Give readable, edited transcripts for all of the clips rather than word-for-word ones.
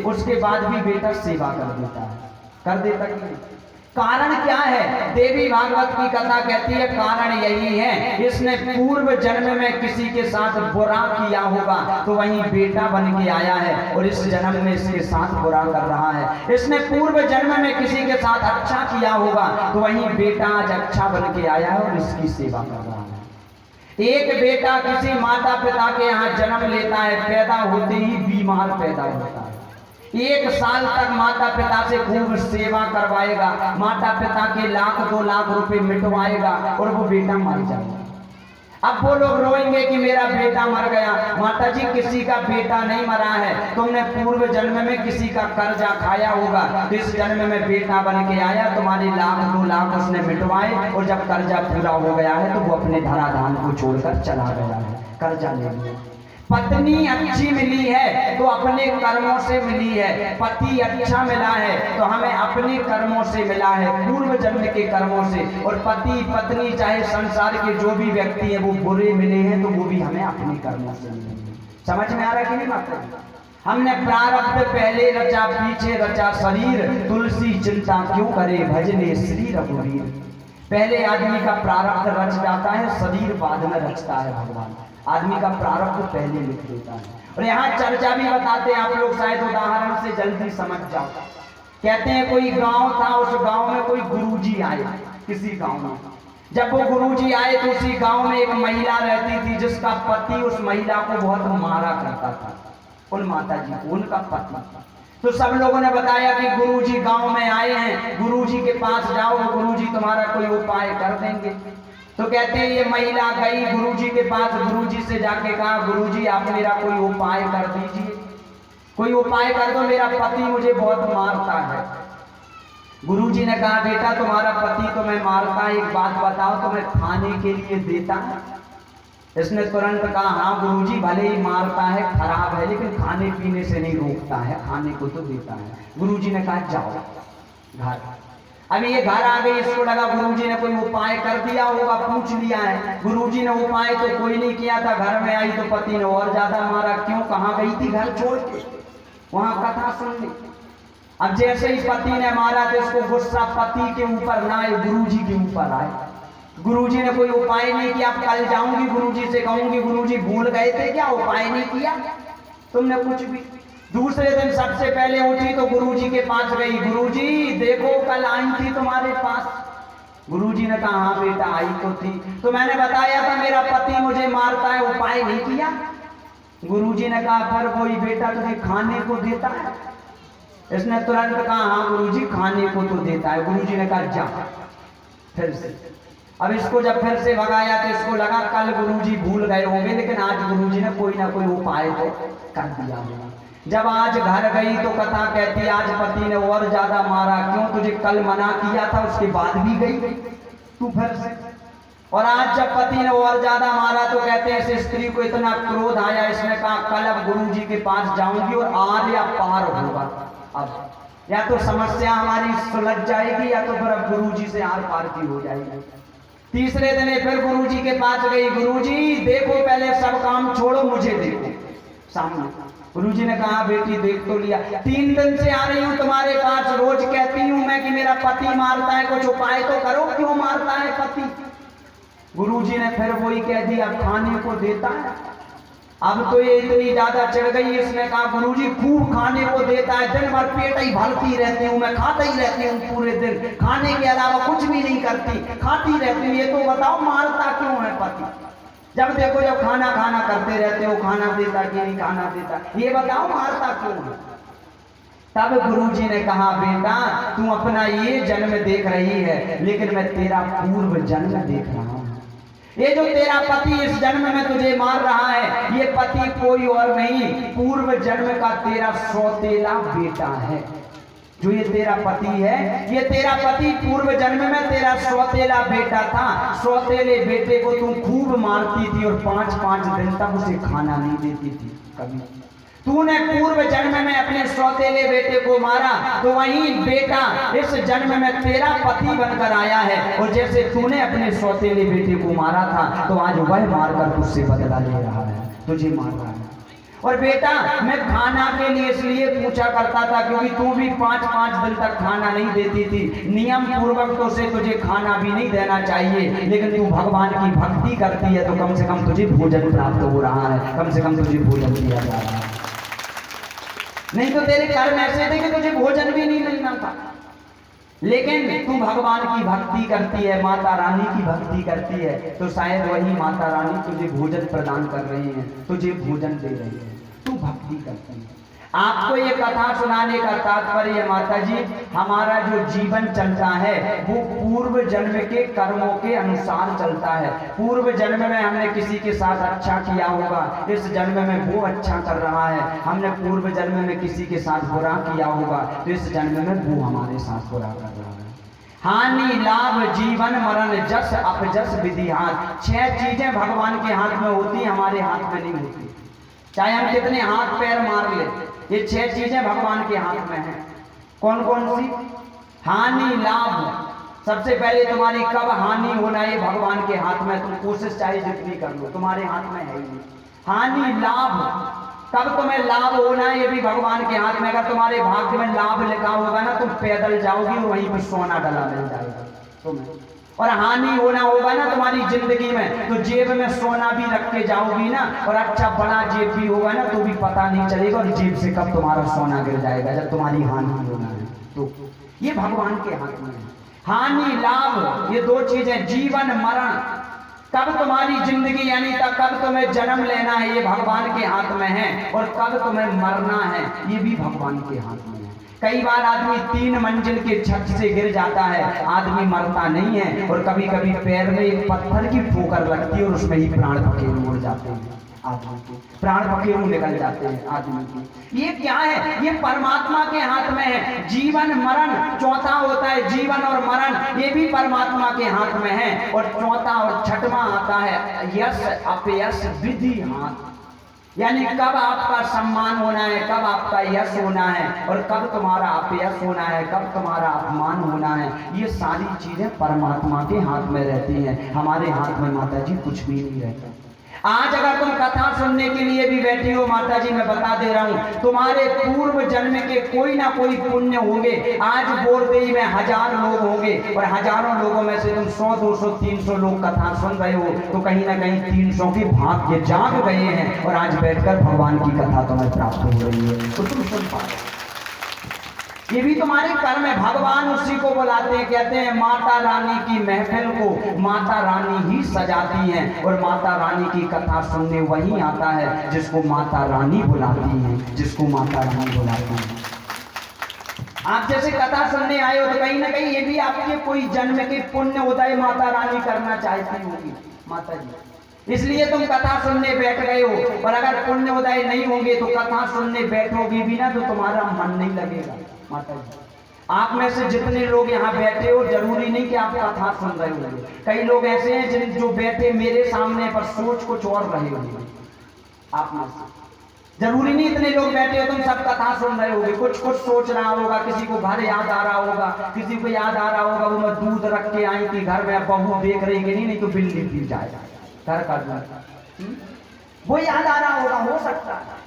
उसके बाद भी बेटा सेवा कर देता है, कर देता कि नहीं? कारण क्या है? देवी भागवत की कथा कहती है कारण यही है, इसने पूर्व जन्म में किसी के साथ बुरा किया होगा तो वही बेटा बन के आया है और इस जन्म में इसके साथ बुरा कर रहा है। इसने पूर्व जन्म में किसी के साथ अच्छा किया होगा तो वही बेटा आज अच्छा बन के आया है और इसकी सेवा कर रहा है। एक बेटा किसी माता पिता के यहाँ जन्म लेता है, पैदा होते ही बीमार पैदा होता है। 1 साल तक माता पिता से खूब सेवा करवाएगा, माता पिता के 1-2 लाख रुपए मिटवाएगा और वो बेटा मर जाएगा। अब वो लोग रोएंगे कि मेरा बेटा मर गया। माता जी, किसी का बेटा नहीं मरा है, तुमने पूर्व जन्म में किसी का कर्जा खाया होगा तो इस जन्म में बेटा बन के आया, तुम्हारे 1-2 लाख उसने मिटवाए और जब कर्जा पूरा हो गया है तो वो अपने धराधान को छोड़कर चला गया है, कर्जा ले लिया। पत्नी अच्छी मिली है तो अपने कर्मों से मिली है, पति अच्छा मिला है तो हमें अपने कर्मों से मिला है, पूर्व जन्म के कर्मों से। और पति पत्नी चाहे संसार के जो भी व्यक्ति हैं वो बुरे मिले हैं तो वो भी हमें अपने कर्मों से मिले। समझ में आ रहा कि नहीं बात? हमने प्रारब्ध पहले रचा पीछे रचा शरीर, तुलसी चिंता क्यों करे भजने श्री रघुवीर। पहले आदमी का प्रारब्ध रच जाता है, शरीर बाद में रचता है भगवान। आदमी का प्रारब्ध पहले लिख देता है। और यहाँ चर्चा भी बताते हैं, आप लोग शायद उदाहरण से जल्दी समझ जाओ। कहते हैं कोई गांव था, उस गांव में कोई गुरुजी आए, किसी गांव में। जब वो गुरुजी आए तो उसी गांव में एक महिला रहती थी जिसका पति उस महिला को बहुत मारा करता था, उन माता जी को, उनका पति। तो सब लोगों ने बताया कि गुरुजी गांव में आए हैं, गुरुजी के पास जाओ, गुरुजी तुम्हारा कोई उपाय कर देंगे। तो कहते हैं ये महिला गई गुरुजी के पास, गुरुजी से जाके कहा गुरुजी आप मेरा कोई उपाय कर दीजिए, कोई उपाय कर दो, मेरा पति मुझे बहुत मारता है। गुरुजी ने कहा बेटा तुम्हारा पति तुम्हें मारता है, एक बात बताओ तुम्हें खाने के लिए देता है? इसने तुरंत कहा हाँ गुरुजी भले ही मारता है, खराब है, लेकिन खाने पीने से नहीं रोकता है, खाने को तो देता है। गुरुजी ने कहा जाओ घर। अभी ये घर आ गई, इसको लगा गुरुजी ने कोई उपाय कर दिया होगा, पूछ लिया है। गुरुजी ने उपाय तो कोई नहीं किया था, घर में आई तो पति ने और ज्यादा मारा। क्यों? कहाँ गई थी घर छोड़ के, वहां कथा सुन ली। अब जैसे ही पति ने मारा तो इसको गुस्सा पति के ऊपर ना आए, गुरुजी के ऊपर आए। गुरुजी ने कोई उपाय नहीं किया। अब कल जाऊंगी गुरुजी से कहूंगी गुरुजी भूल गए थे क्या, उपाय नहीं किया तुमने कुछ भी। दूसरे दिन सबसे पहले उठी तो गुरुजी के पास गई, गुरुजी देखो कल आई थी तुम्हारे पास। गुरुजी ने कहा हाँ बेटा आई तो थी, तो मैंने बताया था मेरा पति मुझे मारता है, उपाय नहीं किया। गुरुजी ने कहा फिर वही बेटा तुझे खाने को देता है? इसने तुरंत कहा हाँ गुरुजी खाने को तो देता है। गुरुजी ने कहा जा फिर से। अब इसको जब फिर से भगाया तो इसको लगा कल गुरुजी भूल गए होंगे, लेकिन आज गुरुजी ने कोई ना कोई उपाय तो कर दिया होगा। जब आज घर गई तो कथा कहती आज पति ने और ज्यादा मारा। क्यों? तुझे कल मना किया था, उसके बाद भी गई तू फिर से। और आज जब पति ने और ज्यादा मारा तो कहते हैं इस स्त्री को इतना क्रोध आया, इसने कहा कल अब गुरुजी के पास जाऊंगी और आर या पार होगा। अब या तो समस्या हमारी सुलझ जाएगी या तो फिर अब गुरुजी से आर पार की हो जाएगी। तीसरे दिन फिर गुरुजी के पास गई, गुरुजी देखो पहले सब काम छोड़ो, मुझे देखो सामने। गुरुजी ने कहा बेटी देख तो लिया, 3 दिन से आ रही हूं तुम्हारे पास, रोज कहती हूं मैं कि मेरा पति मारता है, कुछ उपाय तो करो, क्यों मारता है पति? गुरुजी ने फिर वही कह दिया खाने को देता है। अब तो ये इतनी ज्यादा चढ़ गई, इसने कहा गुरुजी खूब खाने को देता है, दिन भर पेट ही भरती रहती हूँ मैं, खाता ही रहती हूँ पूरे दिन, खाने के अलावा कुछ भी नहीं करती, खाती रहती हूँ। ये तो बताओ मारता क्यों है पति? जब देखो जब खाना खाना करते रहते हो, खाना देता कि नहीं खाना देता, ये बताओ मारता क्यों है? तब गुरुजी ने कहा बेटा तू अपना ये जन्म देख रही है, लेकिन मैं तेरा पूर्व जन्म देख रहा हूं। ये जो तेरा पति इस जन्म में तुझे मार रहा है, ये पति कोई और नहीं, पूर्व जन्म का तेरा सौतेला बेटा है। जो ये तेरा पति है, ये तेरा पति पूर्व जन्म में तेरा सौतेला बेटा था। सौतेले बेटे को तू खूब मारती थी और 5-5 दिन तक उसे खाना नहीं देती थी कभी। तूने पूर्व जन्म में अपने सौतेले बेटे को मारा, तो वही बेटा इस जन्म में तेरा पति बनकर आया है। और जैसे तूने अपने सौतेले बेटे को मारा था, तो आज वह मारकर तुझसे बदला ले रहा है, तुझे मार रहा है। और बेटा मैं खाना के लिए इसलिए पूछा करता था क्योंकि तू भी 5-5 दिन तक खाना नहीं देती थी। नियम पूर्वक तो से तुझे खाना भी नहीं देना चाहिए, लेकिन तू भगवान की भक्ति करती है तो कम से कम तुझे भोजन प्राप्त हो रहा है, कम से कम तुझे भोजन दिया जा रहा है। नहीं तो तेरे कर्म ऐसे थे कि तुझे भोजन भी नहीं मिलना था। लेकिन तू भगवान की भक्ति करती है, माता रानी की भक्ति करती है, तो शायद वही माता रानी तुझे भोजन प्रदान कर रही है, तुझे भोजन दे रही है, तू भक्ति करती है। आपको ये कथा सुनाने का तात्पर्य माता जी, हमारा जो जीवन चलता है वो पूर्व जन्म के कर्मों के अनुसार चलता है। पूर्व जन्म में हमने किसी के साथ अच्छा किया होगा, इस जन्म में वो अच्छा कर रहा है। हमने पूर्व जन्म में किसी के साथ बुरा किया होगा, तो इस जन्म में वो हमारे साथ बुरा कर रहा है। हानि लाभ जीवन मरण जस अपजस विधि हाथ, 6 चीजें भगवान के हाथ में होती, हमारे हाथ में नहीं होती। चाहे हम कितने हाथ पैर मार ले, ये 6 चीजें भगवान के हाथ में हैं। कौन कौन सी? हानि लाभ, सबसे पहले तुम्हारी कब हानि होना ये भगवान के हाथ में, तुम कोशिश चाहे जितनी कर लो, तुम्हारे हाथ में है ही। हानि लाभ, कब तुम्हें लाभ होना है ये भी भगवान के हाथ में। अगर तुम्हारे भाग्य में लाभ लिखा होगा ना, तुम पैदल जाओगी और वहीं पर सोना डला मिल जाएगा तुम्हें। और हानि होना होगा ना तुम्हारी जिंदगी में, तो जेब में सोना भी रख के जाओगी ना, और अच्छा बड़ा जेब भी होगा ना, तो भी पता नहीं चलेगा और जेब से कब तुम्हारा सोना गिर जाएगा, जब तुम्हारी हानि होना है। तो ये भगवान के हाथ में है। हानि लाभ ये 2 चीजें, जीवन मरण, कब तुम्हारी जिंदगी यानी तक कब तुम्हें जन्म लेना है ये भगवान के हाथ में है, और कब तुम्हें मरना है ये भी भगवान के हाथ में है। कई बार आदमी 3 मंजिल के छत से गिर जाता है, आदमी मरता नहीं है, और कभी कभी पैर में एक पत्थर की ठोकर लगती है और उसमें ही प्राण पखेरु उड़ जाते हैं, आदमी के प्राण पखेरु निकल जाते हैं आदमी के। ये क्या है? ये परमात्मा के हाथ में है। जीवन मरण, चौथा होता है जीवन और मरण, ये भी परमात्मा के हाथ में है। और चौथा और छठवां आता है यश अपयश विधि हाथ, यानी कब आपका सम्मान होना है, कब आपका यश होना है, और कब तुम्हारा अपयश होना है, कब तुम्हारा अपमान होना है। ये सारी चीजें परमात्मा के हाथ में रहती हैं, हमारे हाथ में माता जी कुछ भी नहीं रहता। आज अगर तुम कथा सुनने के लिए भी बैठी हो माता जी, मैं बता दे रहा हूं तुम्हारे पूर्व जन्म के कोई ना कोई पुण्य होंगे। आज बोरदेई में 1000 लोग होंगे, और हजारों लोगों में से तुम 100, 200, 300 लोग कथा सुन रहे हो, तो कहीं ना कहीं 300 के भाग्य जाग गए हैं, और आज बैठकर भगवान की कथा तुम्हें प्राप्त हो रही है, तो तुम सुन पाओ। ये भी तुम्हारे कर्म है। भगवान उसी को बुलाते हैं, कहते हैं माता रानी की महफिल को माता रानी ही सजाती हैं, और माता रानी की कथा सुनने वही आता है जिसको माता रानी बुलाती हैं, जिसको माता रानी बुलाती हैं। आप जैसे कथा सुनने आए हो तो कहीं ना कहीं ये भी आपके कोई जन्म के पुण्य उदय माता रानी करना चाहती होगी माता जी। इसलिए तुम कथा सुनने बैठ गए हो, और अगर पुण्य उदय नहीं होंगे तो कथा सुनने बैठोगे भी ना तो तुम्हारा मन नहीं लगेगा। माता जी, आप में से जितने लोग यहाँ बैठे हो, जरूरी नहीं कि आप कथा सुन रहे होंगे। कई लोग ऐसे हैं जो बैठे मेरे सामने पर सोच कुछ और रहे होंगे। आप में से जरूरी नहीं इतने लोग बैठे हो तुम सब कथा सुन रहे होगे, कुछ कुछ सोच रहा होगा, किसी को घर याद आ रहा होगा, किसी को याद आ रहा होगा वो मैं दूध रख के आई थी घर में, बहू देख रही कि नहीं तो बिल्ली पी जाएगा घर का दूध, वो याद आ रहा होगा, हो सकता है।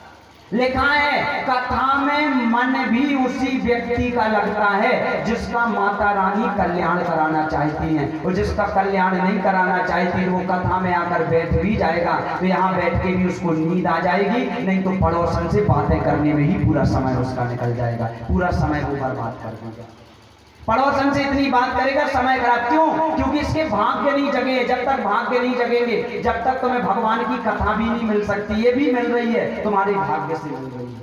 लिखा है कथा में मन भी उसी व्यक्ति का लगता है जिसका माता रानी कल्याण कराना चाहती हैं, और जिसका कल्याण नहीं कराना चाहती वो कथा में आकर बैठ भी जाएगा तो यहाँ बैठ के भी उसको नींद आ जाएगी, नहीं तो पड़ोसन से बातें करने में ही पूरा समय उसका निकल जाएगा, पूरा समय वो बर्बाद कर देगा। पड़ोसन से इतनी बात करेगा समय खराब, क्यों? क्योंकि इसके भाग्य नहीं जगे। जब तक भाग्य नहीं जगेंगे जब तक तुम्हें भगवान की कथा भी नहीं मिल सकती। ये भी मिल रही है तुम्हारे भाग्य से मिल रही है।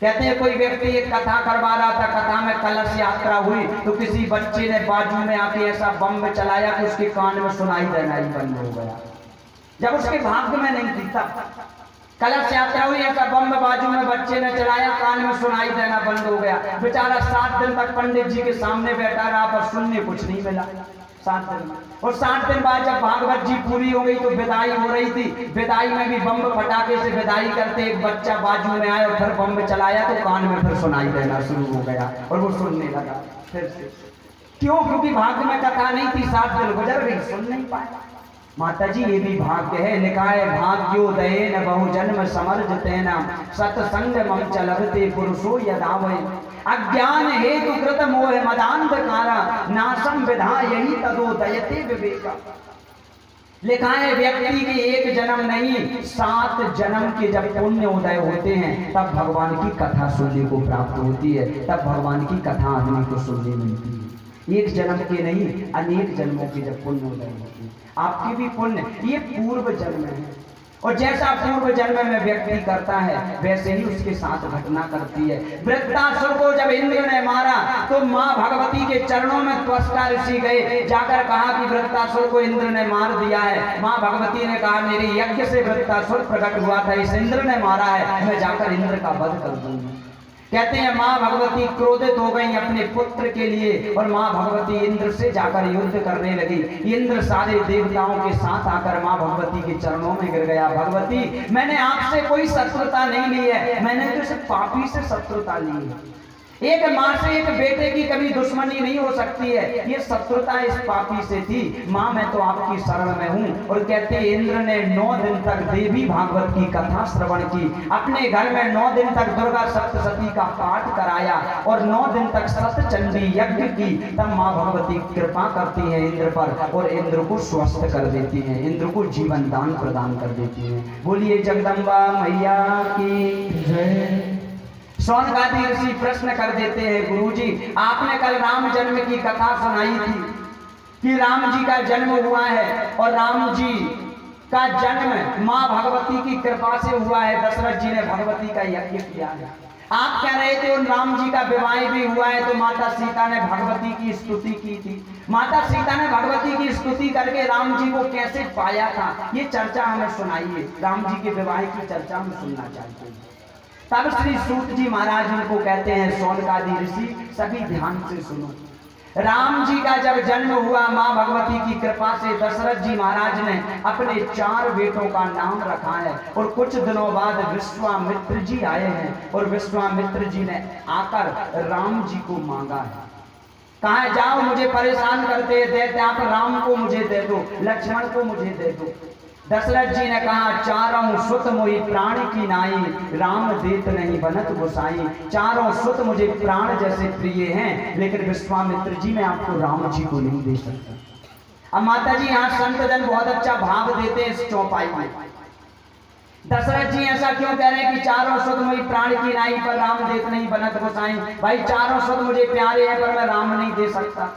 कहते हैं कोई व्यक्ति एक कथा करवा रहा था, कथा में कलश यात्रा हुई तो किसी बच्चे ने बाजू में आके ऐसा बम चलाया कि उसके कान में सुनाई देना ही बंद हो गया। जब उसके भाग्य में नहीं थी तब कलश यात्रा हुई, ऐसा बम बाजू में बच्चे ने चलाया, कान में सुनाई देना बंद हो गया। बेचारा 7 दिन तक पंडित जी के सामने बैठा रहा पर सुनने कुछ नहीं मिला 7 दिन। और 7 दिन बाद जब भागवत जी पूरी हो गई तो विदाई हो रही थी, विदाई में भी बम पटाखे से विदाई करते एक बच्चा बाजू में आया और फिर बम चलाया तो कान में फिर सुनाई देना शुरू हो गया और वो सुनने लगा फिर से। क्यों? क्योंकि भाग्य में कथा नहीं थी, 7 दिन गुजर गई, सुन नहीं पाया। माता जी ये भी भाग्य है। लिखा है भाग्योदयेन बहुजन्म समर्जितेन सत्संग मम चलते पुरुषो यदावै अज्ञान हेतु कृत मोह मदांधकारा नाशम विधा यही तदोदयते विवेका। लिखा है व्यक्ति के एक जन्म नहीं 7 जन्म के जब पुण्य उदय होते हैं तब भगवान की कथा सुनने को प्राप्त होती है, तब भगवान की कथा आदमी को सुनने मिलती है। एक जन्म के नहीं अनेक जन्मों के जब पुण्य उदय होते हैं। आपकी भी पुण्य ये पूर्व जन्म है, और जैसा पूर्व जन्म में व्यक्ति करता है वैसे ही उसके साथ घटना करती है। वृत्तासुर को जब इंद्र ने मारा तो माँ भगवती के चरणों में त्वष्टा ऋषि गए, जाकर कहा कि वृत्तासुर को इंद्र ने मार दिया है। माँ भगवती ने कहा मेरे यज्ञ से वृत्तासुर प्रकट हुआ था, इस इंद्र ने मारा है, मैं जाकर इंद्र का वध कर दूंगी। कहते हैं माँ भगवती क्रोधित हो गई अपने पुत्र के लिए और माँ भगवती इंद्र से जाकर युद्ध करने लगी। इंद्र सारे देवताओं के साथ आकर माँ भगवती के चरणों में गिर गया। भगवती मैंने आपसे कोई शत्रुता नहीं ली है, मैंने तो सिर्फ पापी से शत्रुता ली है। एक माँ से एक बेटे की कभी दुश्मनी नहीं हो सकती है, ये शत्रुता इस पापी से थी। माँ मैं तो आपकी शरण में हूँ। और कहते हैं इंद्र ने 9 दिन तक देवी भागवत की कथा श्रवण की, अपने घर में 9 दिन तक दुर्गा सप्तशती का पाठ कराया और 9 दिन तक सतचंडी यज्ञ की। तब माँ भगवती कृपा करती है इंद्र पर और इंद्र को स्वस्थ कर देती है, इंद्र को जीवन दान प्रदान कर देती है। बोलिए जगदम्बा मैया की जय। सोनकादि ऋषि प्रश्न कर देते हैं गुरुजी आपने कल राम जन्म की कथा सुनाई थी कि राम जी का जन्म हुआ है और राम जी का जन्म माँ भगवती की कृपा से हुआ है, दशरथ जी ने भगवती का यज्ञ किया है। आप कह रहे थे उन राम जी का विवाह भी हुआ है तो माता सीता ने भगवती की स्तुति की थी। माता सीता ने भगवती की स्तुति करके राम जी को कैसे पाया था ये चर्चा हमें सुनाइए। राम जी के विवाह की चर्चा हम सुनना चाहते हैं। तब श्री सूत जी महाराज उनको कहते हैं सोनकादि ऋषि सभी ध्यान से सुनो। राम जी का जब जन्म हुआ माँ भगवती की कृपा से दशरथ जी महाराज ने अपने 4 बेटों का नाम रखा है और कुछ दिनों बाद विश्वामित्र जी आए हैं और विश्वामित्र जी ने आकर राम जी को मांगा है। कहा जाओ मुझे परेशान करते देते आप राम को मुझे दे दो, लक्ष्मण को मुझे दे दो। दशरथ जी ने कहा 4 सुत मोहि प्राण की नाई, राम देत नहीं बनत गोसाई। 4 सुत मुझे प्राण जैसे प्रिय हैं लेकिन विश्वामित्र जी मैं आपको राम जी को नहीं दे सकता। अब माता जी यहाँ संत जन बहुत अच्छा भाव देते हैं इस चौपाई में। दशरथ जी ऐसा क्यों कह रहे हैं कि 4 सुत मोहि प्राण की नाई पर राम देत नहीं बनत गोसाई। भाई 4 सुत मुझे प्यारे हैं पर मैं राम नहीं दे सकता।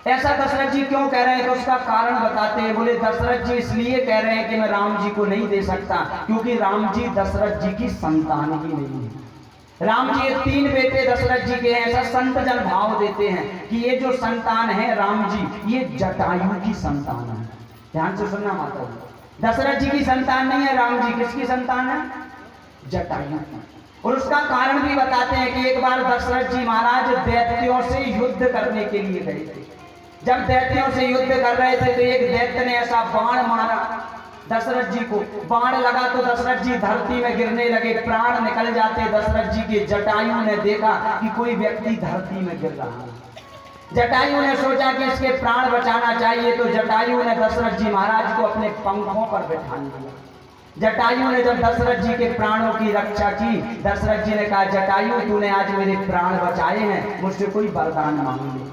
ऐसा दशरथ जी क्यों कह रहे हैं तो उसका कारण बताते हैं। बोले दशरथ जी इसलिए कह रहे हैं कि मैं राम जी को नहीं दे सकता क्योंकि राम जी दशरथ जी की संतान ही नहीं है। राम जी ये 3 बेटे दशरथ जी के हैं। ऐसा संत जन भाव देते हैं कि ये जो संतान है राम जी ये जटायु की संतान है। ध्यान से सुनना माता जी, दशरथ जी की संतान नहीं है राम जी, किसकी संतान है? जटायु। और उसका कारण भी बताते हैं कि एक बार दशरथ जी महाराज दैत्यों से युद्ध करने के लिए गए थे। जब दैत्यों से युद्ध कर रहे थे तो एक दैत्य ने ऐसा बाण मारा दशरथ जी को। बाण लगा तो दशरथ जी धरती में गिरने लगे, प्राण निकल जाते दशरथ जी के। जटायु ने देखा कि कोई व्यक्ति धरती में गिर रहा है। जटायु ने सोचा कि इसके प्राण बचाना चाहिए, तो जटायु ने दशरथ जी महाराज को अपने पंखों पर बैठा लिया। जटायु ने जब दशरथ जी के प्राणों की रक्षा की, दशरथ जी ने कहा, जटायु तूने आज मेरे प्राण बचाए हैं, मुझसे कोई वरदान मांग ले।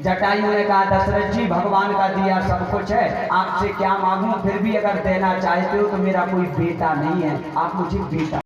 जटायु ने कहा, दशरथ जी भगवान का दिया सब कुछ है, आपसे क्या मांगूं, फिर भी अगर देना चाहते हो तो मेरा कोई बेटा नहीं है, आप मुझे बेटा